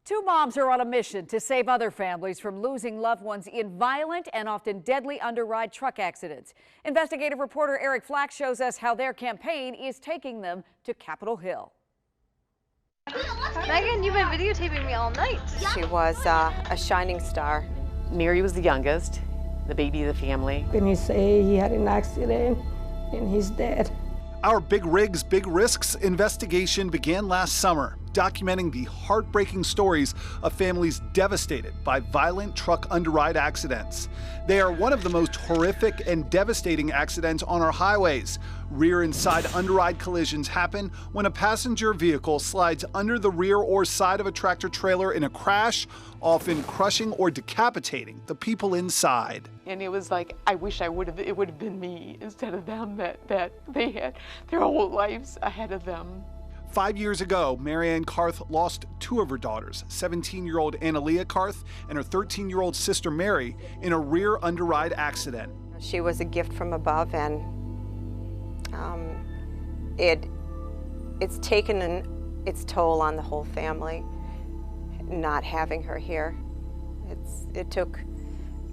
Two moms are on a mission to save other families from losing loved ones in violent and often deadly underride truck accidents. Investigative reporter Eric Flack shows us how their campaign is taking them to Capitol Hill. Megan, you've been videotaping me all night. She was a shining star. Mary was the youngest, the baby of the family. When he say he had an accident and he's dead. Our Big Rigs, Big Risks investigation began last summer, documenting the heartbreaking stories of families devastated by violent truck underride accidents. They are one of the most horrific and devastating accidents on our highways. Rear and side underride collisions happen when a passenger vehicle slides under the rear or side of a tractor trailer in a crash, often crushing or decapitating the people inside. And it was like, I wish it would have been me instead of them, that they had their whole lives ahead of them. 5 years ago, Marianne Carth lost two of her daughters, 17-year-old Annaleah Carth and her 13-year-old sister Mary, in a rear underride accident. She was a gift from above, and it's taken its toll on the whole family not having her here. It took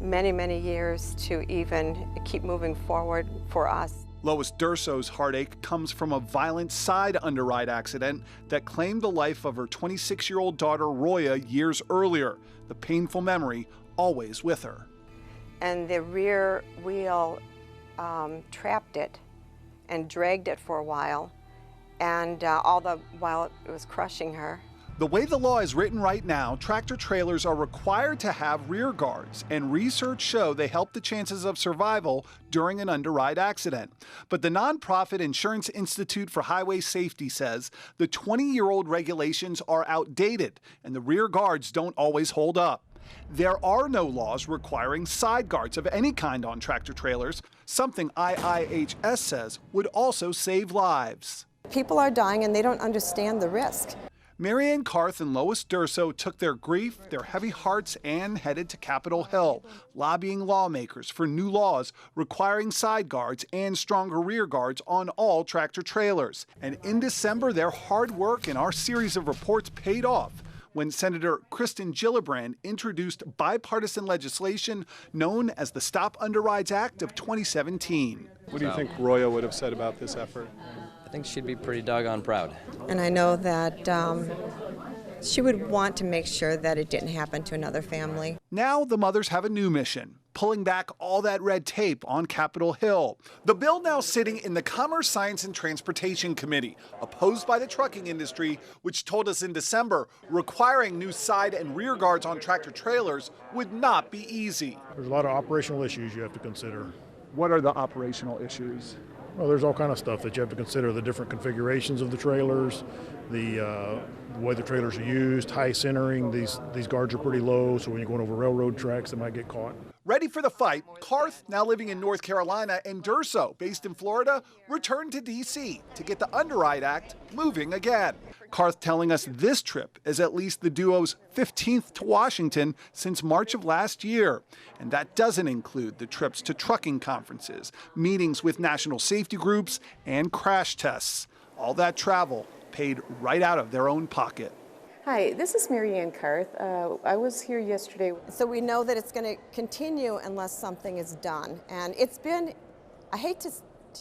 many, many years to even keep moving forward for us. Lois Durso's heartache comes from a violent side underride accident that claimed the life of her 26-year-old daughter Roya years earlier, the painful memory always with her. And the rear wheel trapped it and dragged it for a while, and all the while it was crushing her. The way the law is written right now, tractor trailers are required to have rear guards, and research show they help the chances of survival during an underride accident. But the nonprofit Insurance Institute for Highway Safety says the 20-year-old regulations are outdated and the rear guards don't always hold up. There are no laws requiring side guards of any kind on tractor trailers, something IIHS says would also save lives. People are dying and they don't understand the risk. Marianne Carth and Lois Durso took their grief, their heavy hearts, and headed to Capitol Hill, lobbying lawmakers for new laws requiring side guards and stronger rear guards on all tractor trailers. And in December, their hard work and our series of reports paid off when Senator Kristen Gillibrand introduced bipartisan legislation known as the Stop Underrides Act of 2017. What do you think Roya would have said about this effort? I think she'd be pretty doggone proud. And I know that she would want to make sure that it didn't happen to another family. Now the mothers have a new mission, pulling back all that red tape on Capitol Hill. The bill now sitting in the Commerce, Science, and Transportation Committee, opposed by the trucking industry, which told us in December requiring new side and rear guards on tractor trailers would not be easy. There's a lot of operational issues you have to consider. What are the operational issues? Well, there's all kind of stuff that you have to consider: the different configurations of the trailers, the way the trailers are used, high centering. These guards are pretty low, so when you're going over railroad tracks, they might get caught. Ready for the fight, Carth, now living in North Carolina, and Durso, based in Florida, returned to D.C. to get the Underride Act moving again. Carth telling us this trip is at least the duo's 15th to Washington since March of last year. And that doesn't include the trips to trucking conferences, meetings with national safety groups, and crash tests. All that travel paid right out of their own pocket. Hi, this is Marianne Carth. I was here yesterday. So we know that it's going to continue unless something is done. And it's been, I hate to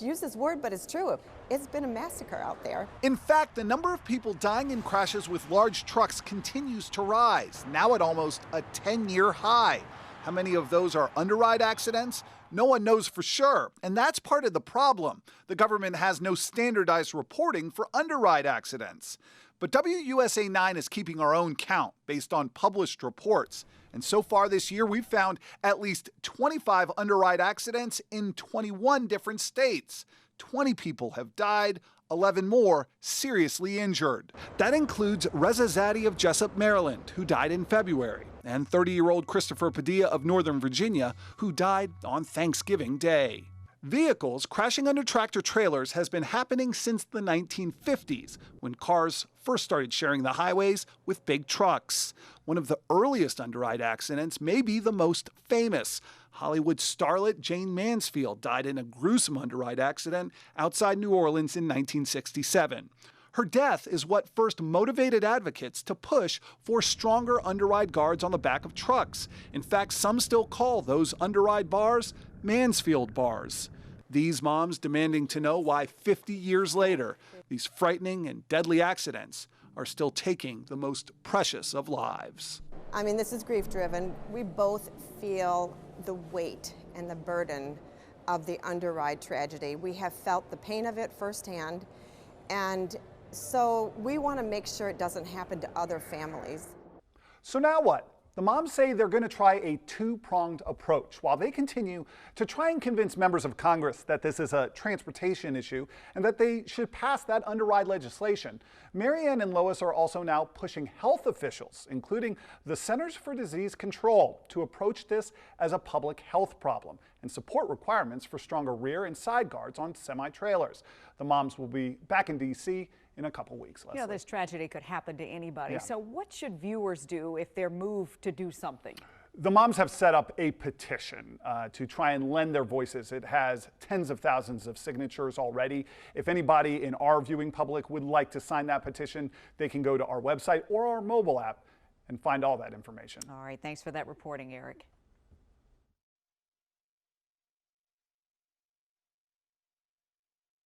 use this word, but it's true. It's been a massacre out there. In fact, the number of people dying in crashes with large trucks continues to rise, now at almost a 10-year high. How many of those are underride accidents? No one knows for sure, and that's part of the problem. The government has no standardized reporting for underride accidents. But WUSA9 is keeping our own count based on published reports. And so far this year, we've found at least 25 underride accidents in 21 different states. 20 people have died, 11 more seriously injured. That includes Reza Zadie of Jessup, Maryland, who died in February, and 30-year-old Christopher Padilla of Northern Virginia, who died on Thanksgiving Day. Vehicles crashing under tractor trailers has been happening since the 1950s, when cars first started sharing the highways with big trucks. One of the earliest underride accidents may be the most famous. Hollywood starlet Jane Mansfield died in a gruesome underride accident outside New Orleans in 1967. Her death is what first motivated advocates to push for stronger underride guards on the back of trucks. In fact, some still call those underride bars Mansfield bars. These moms demanding to know why 50 years later, these frightening and deadly accidents are still taking the most precious of lives. I mean, this is grief-driven. We both feel the weight and the burden of the underride tragedy. We have felt the pain of it firsthand, and so we want to make sure it doesn't happen to other families. So now what? The moms say they're going to try a two-pronged approach while they continue to try and convince members of Congress that this is a transportation issue and that they should pass that underride legislation. Marianne and Lois are also now pushing health officials, including the Centers for Disease Control, to approach this as a public health problem and support requirements for stronger rear and side guards on semi-trailers. The moms will be back in D.C. in a couple weeks. You know, this tragedy could happen to anybody. Yeah. So what should viewers do if they're moved to do something? The moms have set up a petition to try and lend their voices. It has tens of thousands of signatures already. If anybody in our viewing public would like to sign that petition, they can go to our website or our mobile app and find all that information. All right, thanks for that reporting, Eric.